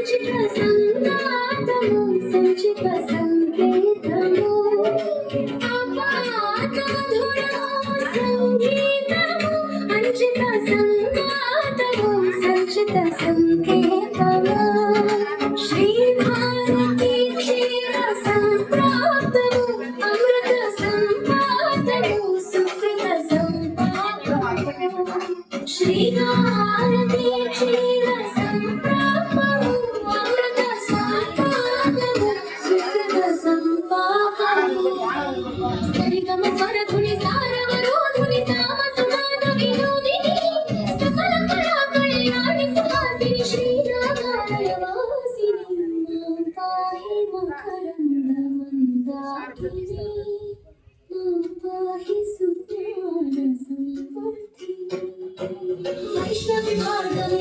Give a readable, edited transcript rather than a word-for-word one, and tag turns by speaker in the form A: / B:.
A: సంచిత సంగాతము సంచిత సంకేతము అపాతమధురము సంగీతము అంచిత సంగాతము సంచిత సంకేతము శ్రీభారతి క్షీర సంప్రాప్తము అమృత సంపాదము సుకృత సంపాదము శ్రీభారతి క్షీర సంప్రాప్తము అమృత సంపాదము సుకృత సంపాదము సరిగమ స్వరధుని సారవరోధుని సామసమాన వినోదిని సకల కళా కళ్యాణి సుహాసిని శ్రీరాగాలయ వాసిని మాం పాహి మకరంద మందాకిని మాం పాహి సుజ్ఞాన సంపత్తిని వైష్ణవి మార్గం